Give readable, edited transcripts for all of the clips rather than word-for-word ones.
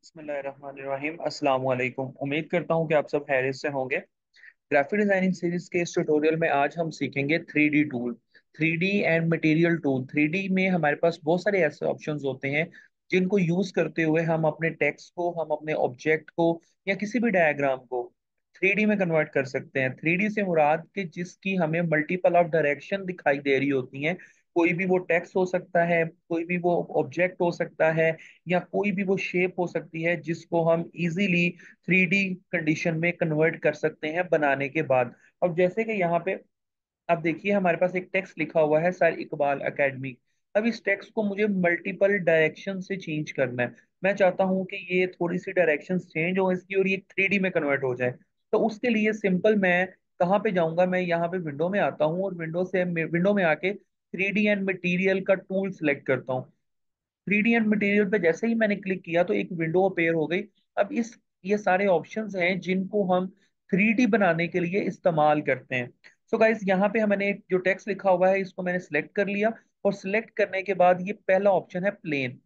बिस्मिल्लाहिर्रहमानिर्रहीम अस्सलाम वालेकुम। उम्मीद करता हूँ कि आप सब खैरियत से होंगे। ग्राफिक डिजाइनिंग सीरीज के इस ट्यूटोरियल में आज हम सीखेंगे 3D tool. 3D and material tool. 3D में हमारे पास बहुत सारे ऐसे ऑप्शंस होते हैं जिनको यूज करते हुए हम अपने टेक्स्ट को, हम अपने ऑब्जेक्ट को या किसी भी डायग्राम को 3D में कन्वर्ट कर सकते हैं। 3D से मुराद कि जिसकी हमें मल्टीपल ऑफ डायरेक्शन दिखाई दे रही होती हैं। कोई भी वो टेक्स्ट हो सकता है, कोई भी वो ऑब्जेक्ट हो सकता है, या कोई भी वो शेप हो सकती है जिसको हम इजीली 3D कंडीशन में कन्वर्ट कर सकते हैं बनाने के बाद। अब जैसे कि यहाँ पे अब देखिए हमारे पास एक टेक्स्ट लिखा हुआ है, सर इकबाल एकेडमी। अब इस टेक्स्ट को मुझे मल्टीपल डायरेक्शन से चेंज करना है। मैं चाहता हूँ कि ये थोड़ी सी डायरेक्शन चेंज हो इसकी और ये 3D में कन्वर्ट हो जाए। तो उसके लिए सिंपल मैं कहाँ पे जाऊंगा, मैं यहाँ पे विंडो में आता हूँ और विंडो में आके 3D एंड मटेरियल का टूल सेलेक्ट करता हूँ। 3D एंड मटेरियल पे जैसे ही मैंने क्लिक किया तो एक विंडो अपेयर हो गई। अब इस ये सारे ऑप्शंस हैं जिनको हम 3D बनाने के लिए इस्तेमाल करते हैं। सो गाइस, यहाँ पे मैंने जो टेक्स्ट लिखा हुआ है इसको मैंने सिलेक्ट कर लिया। और सिलेक्ट करने के बाद ये पहला ऑप्शन है प्लेन।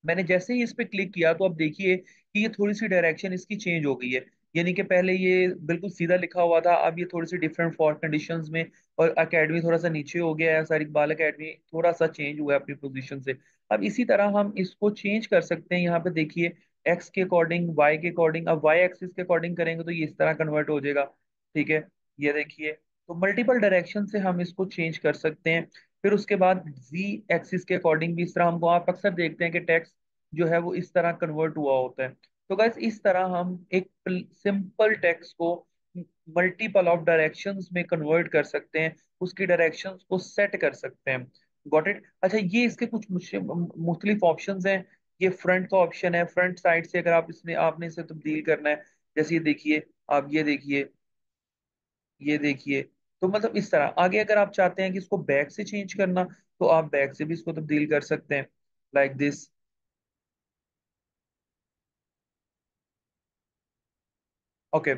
मैंने जैसे ही इस पे क्लिक किया तो अब देखिए कि ये थोड़ी सी डायरेक्शन इसकी चेंज हो गई है। यानी कि पहले ये बिल्कुल सीधा लिखा हुआ था, अब ये थोड़ी सी डिफरेंट फॉर कंडीशंस में। और एकेडमी थोड़ा सा नीचे हो गया है, सर इकबाल एकेडमी थोड़ा सा चेंज हुआ है अपनी पोजीशन से। अब इसी तरह हम इसको चेंज कर सकते हैं। यहाँ पे देखिए एक्स के अकॉर्डिंग, वाई के अकॉर्डिंग। अब वाई एक्सिस के अकॉर्डिंग करेंगे तो ये इस तरह कन्वर्ट हो जाएगा। ठीक है, ये देखिए। तो मल्टीपल डायरेक्शन से हम इसको चेंज कर सकते हैं। फिर उसके बाद जी एक्सिस के अकॉर्डिंग भी इस तरह हमको, आप अक्सर देखते हैं कि टेक्स्ट जो है वो इस तरह कन्वर्ट हुआ होता है। तो गाइस इस तरह हम एक सिंपल टेक्स्ट को मल्टीपल ऑफ डायरेक्शंस में कन्वर्ट कर सकते हैं, उसकी डायरेक्शंस को सेट कर सकते हैं। Got it. अच्छा, ये इसके कुछ मुख्तलिफ ऑप्शंस हैं। ये फ्रंट का ऑप्शन है, फ्रंट साइड से अगर आप इसमें आपने इसे तब्दील करना है। जैसे ये देखिए, आप ये देखिए, ये देखिए। तो मतलब इस तरह आगे अगर आप चाहते हैं कि इसको बैक से चेंज करना, तो आप बैक से भी इसको तब्दील कर सकते हैं, लाइक दिस। ओके।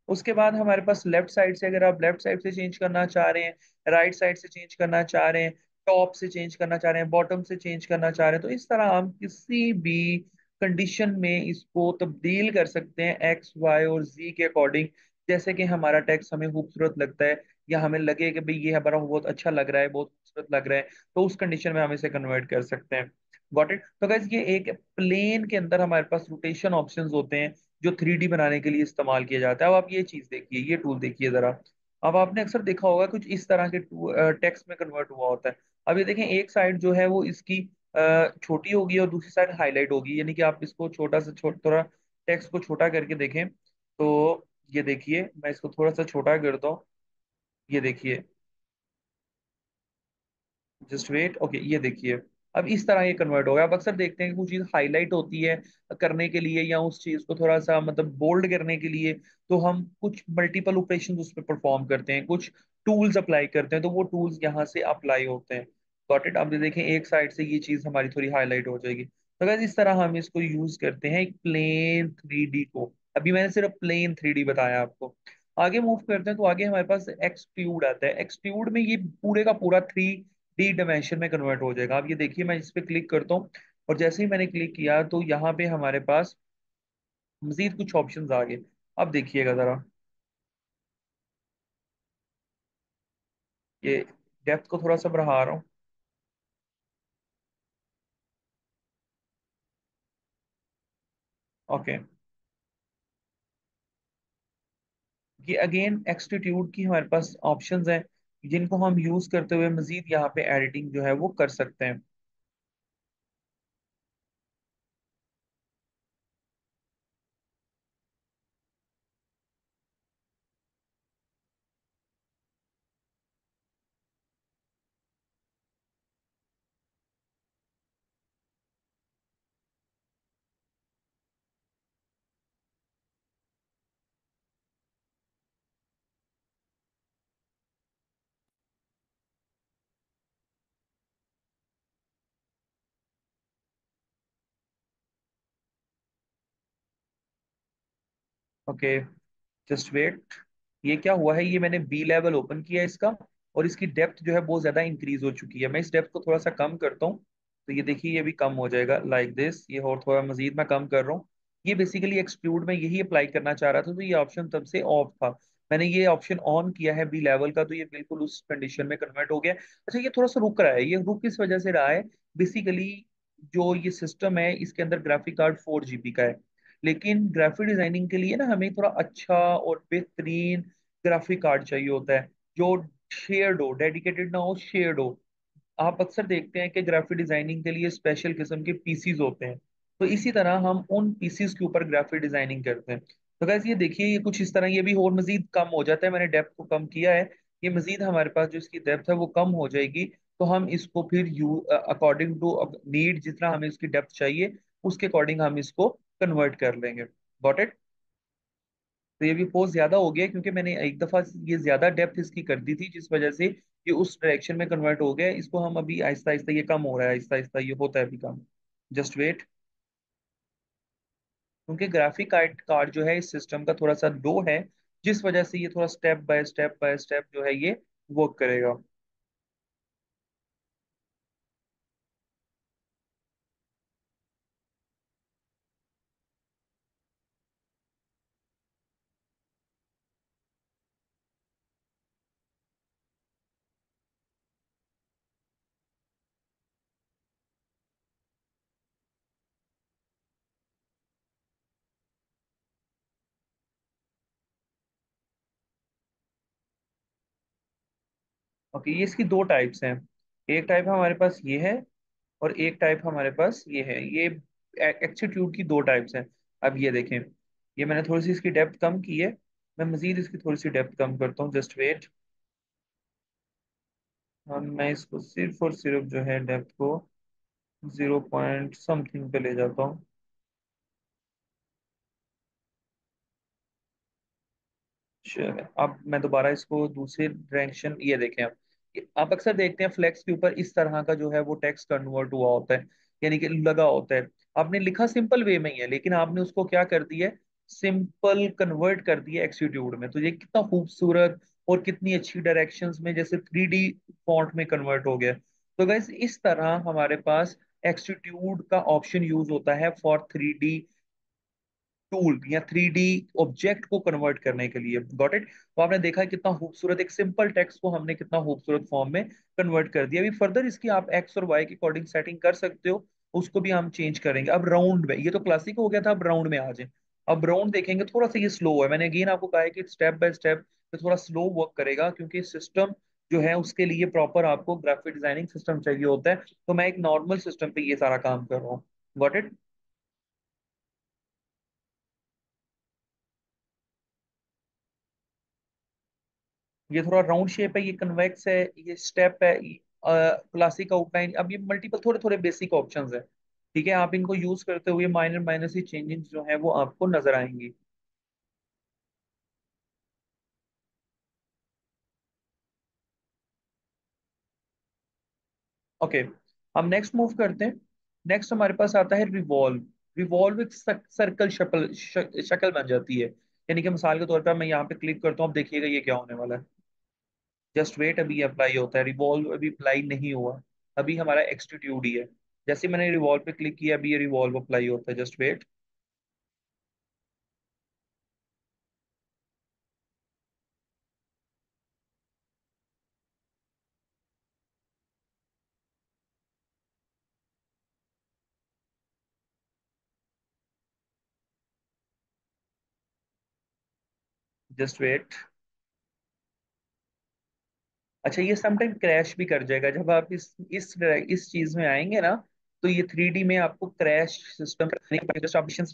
उसके बाद हमारे पास लेफ्ट साइड से, अगर आप लेफ्ट साइड से चेंज करना चाह रहे हैं, राइट साइड से चेंज करना चाह रहे हैं, टॉप से चेंज करना चाह रहे हैं, बॉटम से चेंज करना चाह रहे हैं, तो इस तरह हम किसी भी कंडीशन में इसको तब्दील कर सकते हैं एक्स वाई और जी के अकॉर्डिंग। जैसे कि हमारा टेक्स्ट हमें खूबसूरत लगता है या हमें लगे कि भाई ये हमारा बहुत अच्छा लग रहा है, बहुत खूबसूरत लग रहा है, तो उस कंडीशन में हम इसे कन्वर्ट कर सकते हैं। Got it. तो गाइस ये एक प्लेन के अंदर हमारे पास रोटेशन ऑप्शंस होते हैं जो 3D बनाने के लिए इस्तेमाल किया जाता है। अब आप ये चीज देखिए, ये टूल देखिए जरा। अब आपने अक्सर देखा होगा कुछ इस तरह के टेक्स्ट में कन्वर्ट हुआ होता है। अब ये देखें, एक साइड जो है वो इसकी छोटी होगी और दूसरी साइड हाईलाइट होगी। यानी कि आप इसको छोटा सा थोड़ा टेक्स्ट को छोटा करके देखें तो ये देखिए, मैं इसको थोड़ा सा छोटा करता हूँ। ये देखिए, जस्ट वेट। ओके, ये देखिए। अब इस तरह ये कन्वर्ट होगा। आप अक्सर देखते हैं कि कुछ चीज हाईलाइट होती है करने के लिए या उस चीज को थोड़ा सा मतलब बोल्ड करने के लिए, तो हम कुछ मल्टीपल ऑपरेशन उस पर परफॉर्म करते हैं, कुछ टूल्स अप्लाई करते हैं, तो वो टूल्स यहाँ से अप्लाई होते हैं। Got it. अब ये देखें, एक साइड से ये चीज हमारी थोड़ी हाईलाइट हो जाएगी। तो guys, इस तरह हम इसको यूज करते हैं एक प्लेन 3D को। अभी मैंने सिर्फ प्लेन 3D बताया आपको। आगे मूव करते हैं तो आगे हमारे पास एक्सट्रूड आता है। एक्सट्रूड में ये पूरे का पूरा 3D डायमेंशन में कन्वर्ट हो जाएगा। अब ये देखिए, मैं इस पे क्लिक करता हूँ और जैसे ही मैंने क्लिक किया तो यहाँ पे हमारे पास मजीद कुछ ऑप्शंस आ गए। अब देखिएगा जरा, ये डेप्थ को थोड़ा सा बढ़ा रहा हूँ। ओके। ये अगेन एक्सटीट्यूड की हमारे पास ऑप्शंस हैं जिनको हम यूज करते हुए मजीद यहाँ पे एडिटिंग जो है वो कर सकते हैं। Okay, just wait. ये क्या हुआ है, ये मैंने बी लेवल ओपन किया है इसका, और इसकी डेप्थ जो है बहुत ज्यादा इंक्रीज हो चुकी है। मैं इस डेप्थ को थोड़ा सा कम करता हूँ। तो ये देखिए ये भी कम हो जाएगा लाइक दिस, ये और थोड़ा मजीद मैं कम कर रहा हूँ। ये बेसिकली एक्सक्लूड में यही अप्लाई करना चाह रहा था, तो ये ऑप्शन तब से ऑफ था। मैंने ये ऑप्शन ऑन किया है बी लेवल का, तो ये बिल्कुल उस कंडीशन में कन्वर्ट हो गया। अच्छा, ये थोड़ा सा रुक रहा है, ये रुक किस वजह से रहा है? बेसिकली जो ये सिस्टम है इसके अंदर ग्राफिक कार्ड 4 GB का है, लेकिन ग्राफिक डिजाइनिंग के लिए ना हमें थोड़ा अच्छा और बेहतरीन ग्राफिक कार्ड चाहिए होता है, जो शेयर्ड हो, डेडिकेटेड ना हो, शेयर्ड हो। आप अक्सर देखते हैं कि ग्राफिक डिजाइनिंग के लिए स्पेशल किस्म के पीसीज होते हैं, तो इसी तरह हम उन पीसीज के ऊपर ग्राफिक डिजाइनिंग करते हैं। तो गैस ये देखिए ये कुछ इस तरह, ये भी और मजीद कम हो जाता है, मैंने डेप्थ को कम किया है। ये मजीद हमारे पास जो इसकी डेप्थ है वो कम हो जाएगी। तो हम इसको फिर यू अकॉर्डिंग टू नीड, जितना हमें इसकी डेप्थ चाहिए उसके अकॉर्डिंग हम इसको कन्वर्ट कर लेंगे। Got it? तो ये भी पोज ज्यादा हो गया क्योंकि मैंने एक दफा ये ज्यादा डेप्थ इसकी कर दी थी, जिस वजह से ये उस डायरेक्शन में कन्वर्ट हो गया। इसको हम अभी आहिस्ता आहिस्ता, ये कम हो रहा है आहिस्ता आहिस्ता, ये होता है अभी कम। Just wait. क्योंकि ग्राफिक कार्ड कार्ड जो है इस सिस्टम का थोड़ा सा लो है, जिस वजह से ये थोड़ा स्टेप बाय स्टेप जो है ये वर्क करेगा। ओके, ये इसकी दो टाइप्स हैं। एक टाइप हमारे पास ये है, और एक टाइप हमारे पास ये है। ये एक्सीट्यूड की दो टाइप्स हैं। अब ये देखें, ये मैंने थोड़ी सी इसकी डेप्थ कम की है। मैं मजीद इसकी थोड़ी सी डेप्थ कम करता हूँ, जस्ट वेट। हम मैं इसको सिर्फ और सिर्फ जो है डेप्थ को 0 पॉइंट समथिंग पे ले जाता हूँ। चलिए अब मैं दोबारा इसको दूसरे डायरेक्शन, ये देखें अब, आप अक्सर देखते हैं फ्लेक्स के ऊपर इस तरह का जो है वो टेक्स्ट कन्वर्ट हुआ होता है, यानी कि लगा होता है। आपने लिखा सिंपल वे में ही है, लेकिन आपने उसको क्या कर दिया है, सिंपल कन्वर्ट कर दिया एक्सिट्यूड में। तो ये कितना खूबसूरत और कितनी अच्छी डायरेक्शंस में जैसे 3D फॉन्ट में कन्वर्ट हो गया। तो गाइस इस तरह हमारे पास एक्सिट्यूड का ऑप्शन यूज होता है फॉर 3D टूल या 3D ऑब्जेक्ट को कन्वर्ट करने के लिए। Got it? तो आपने देखा है कितना खूबसूरत एक सिंपल टेक्स्ट को हमने कितना खूबसूरत फॉर्म में कन्वर्ट कर दिया। अभी फर्दर इसकी आप एक्स और वाई के अकॉर्डिंग सेटिंग कर सकते हो, उसको भी हम चेंज करेंगे। अब राउंड में, ये तो क्लासिक हो गया था, अब राउंड में आ जाए। अब राउंड देखेंगे, थोड़ा सा ये स्लो है। मैंने अगेन आपको कहा है कि स्टेप बाय स्टेप थोड़ा स्लो वर्क करेगा, क्योंकि सिस्टम जो है उसके लिए प्रॉपर आपको ग्राफिक डिजाइनिंग सिस्टम चाहिए होता है। तो मैं एक नॉर्मल सिस्टम पे ये सारा काम कर रहा हूँ। Got it? ये थोड़ा राउंड शेप है, ये कन्वेक्स है, ये स्टेप है, क्लासिक आउटलाइन। अब ये मल्टीपल थोड़े थोड़े बेसिक ऑप्शंस है। ठीक है, आप इनको यूज करते हुए माइनर माइनर सी चेंजेस जो है वो आपको नजर आएंगी। ओके, हम नेक्स्ट मूव करते हैं। नेक्स्ट हमारे पास आता है रिवॉल्व। रिवॉल्व एक सर्कल शक्ल बन जाती है। यानी कि मिसाल के तौर पर मैं यहाँ पे क्लिक करता हूँ, अब देखिएगा ये क्या होने वाला है। जस्ट वेट, अभी अप्लाई होता है, रिवॉल्व अभी अप्लाई नहीं हुआ। अभी हमारा एक्सटीट्यूड ही है। जैसे मैंने रिवॉल्व पे क्लिक किया, अभी ये रिवॉल्व अप्लाई होता है। Just wait. Just wait. अच्छा, ये समटाइम क्रैश भी कर जाएगा जब आप इस चीज में आएंगे ना। तो ये 3D में आपको क्रैश सिस्टम जस्ट आप पेशेंस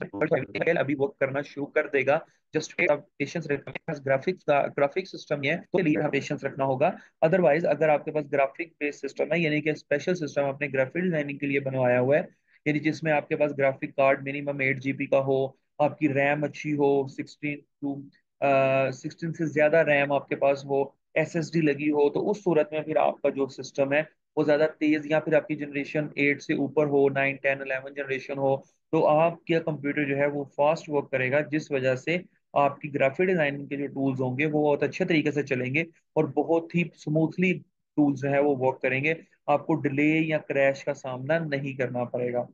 अभी वर्क करना शुरू कर देगा। जस्ट आप पेशेंस रखना, ग्राफिक्स का ग्राफिक सिस्टम है तो लिए पेशेंस रखना होगा। अदरवाइज अगर आपके पास ग्राफिक बेस्ड सिस्टम है, यानी कि स्पेशल सिस्टम आपने ग्राफिक डिजाइनिंग के लिए बनवाया हुआ है, यानी जिसमें आपके पास ग्राफिक कार्ड मिनिमम 8 GB का हो, आपकी रैम अच्छी हो, 16 से ज्यादा रैम आपके पास हो, एसएसडी लगी हो, तो उस सूरत में फिर आपका जो सिस्टम है वो ज्यादा तेज, या फिर आपकी जनरेशन 8 से ऊपर हो, 9 10 11 जनरेशन हो, तो आपका कंप्यूटर जो है वो फास्ट वर्क करेगा, जिस वजह से आपकी ग्राफिक डिजाइनिंग के जो टूल्स होंगे वो बहुत अच्छे तरीके से चलेंगे और बहुत ही स्मूथली टूल्स जो है वो वर्क करेंगे। आपको डिले या क्रैश का सामना नहीं करना पड़ेगा।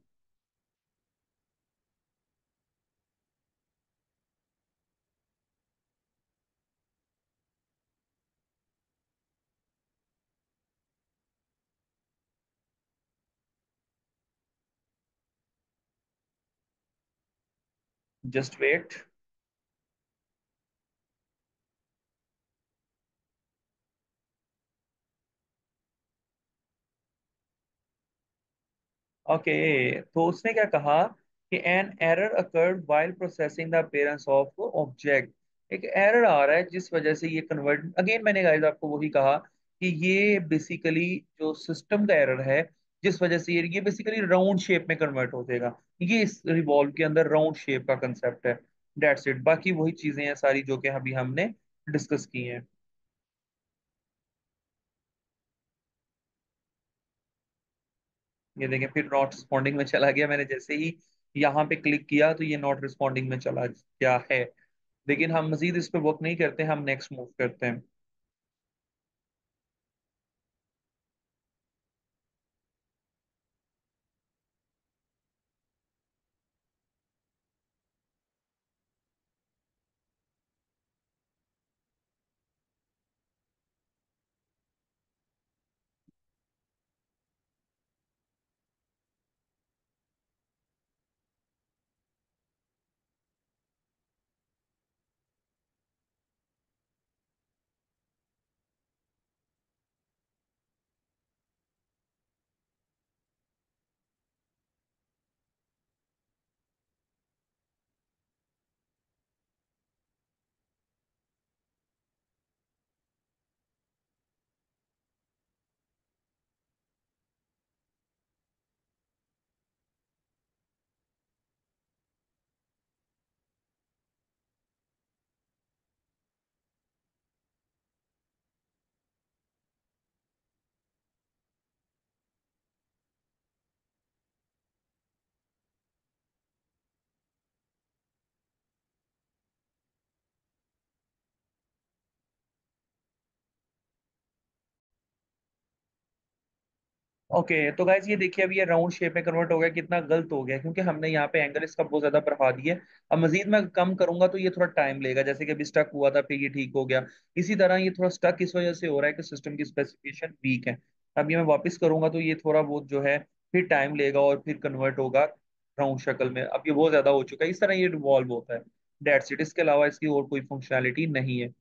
Just wait. ओके, तो उसने क्या कहा कि an error occurred while processing the appearance of object. एक एरर आ रहा है जिस वजह से ये कन्वर्ट, अगेन मैंने गाइस आपको वही कहा कि ये बेसिकली जो सिस्टम का एरर है, जिस वजह से ये बेसिकली राउंड शेप में कन्वर्ट हो जाएगा। ये इस रिवॉल्व के अंदर राउंड शेप का कंसेप्ट है। डेट्स इट, बाकी वही चीजें हैं सारी जो कि अभी हमने डिस्कस की हैं। ये देखें फिर नॉट रिस्पॉन्डिंग में चला गया, मैंने जैसे ही यहाँ पे क्लिक किया तो ये नॉट रिस्पॉन्डिंग में चला गया है। लेकिन हम मजीद इस पे वर्क नहीं करते, हम नेक्स्ट मूव करते हैं। ओके, तो गाइज ये देखिए अभी ये राउंड शेप में कन्वर्ट हो गया, कितना गलत हो गया क्योंकि हमने यहाँ पे एंगल इसका बहुत ज्यादा बढ़ा दिया है। अब मजीद मैं कम करूंगा तो ये थोड़ा टाइम लेगा, जैसे कि अभी स्टक हुआ था फिर ये ठीक हो गया। इसी तरह ये थोड़ा स्टक इस वजह से हो रहा है कि सिस्टम की स्पेसिफिकेशन वीक है। अब ये मैं वापस करूंगा तो ये थोड़ा बहुत जो है फिर टाइम लेगा और फिर कन्वर्ट होगा राउंड शक्ल में। अब ये बहुत ज्यादा हो चुका है, इस तरह ये रिवॉल्व होता है। डेट्स इट, इसके अलावा इसकी और कोई फंक्शनैलिटी नहीं है।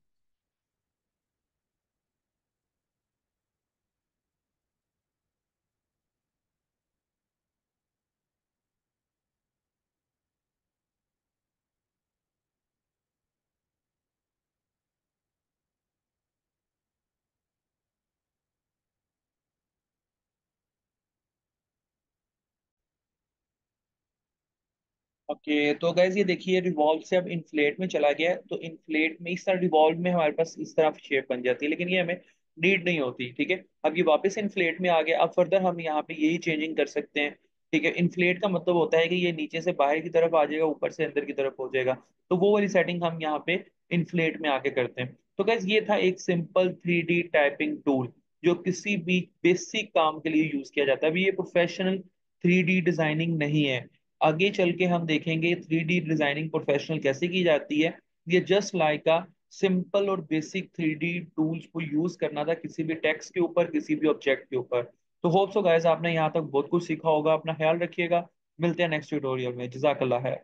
ओके, तो गैस ये देखिए रिवॉल्व से अब इन्फ्लेट में चला गया है, तो इन्फ्लेट में इस तरह रिवॉल्व में हमारे पास इस तरह शेप बन जाती है, लेकिन ये हमें नीड नहीं होती। ठीक है, अब ये वापस इन्फ्लेट में आ गया। अब फर्दर हम यहाँ पे यही चेंजिंग कर सकते हैं। ठीक है, इन्फ्लेट का मतलब होता है कि ये नीचे से बाहर की तरफ आ जाएगा, ऊपर से अंदर की तरफ हो जाएगा। तो वो वाली सेटिंग हम यहाँ पे इन्फ्लेट में आके करते हैं। तो गैस ये था एक सिंपल 3D टाइपिंग टूल जो किसी भी बेसिक काम के लिए यूज किया जाता है। अभी ये प्रोफेशनल 3D डिजाइनिंग नहीं है। आगे चल के हम देखेंगे 3D डिजाइनिंग प्रोफेशनल कैसे की जाती है। ये जस्ट लाइक अ सिंपल और बेसिक 3D टूल्स को यूज करना था किसी भी टेक्स्ट के ऊपर, किसी भी ऑब्जेक्ट के ऊपर। तो होप सो गाइस आपने यहाँ तक बहुत कुछ सीखा होगा। अपना ख्याल रखिएगा, मिलते हैं नेक्स्ट ट्यूटोरियल में। जजाकल्ला है।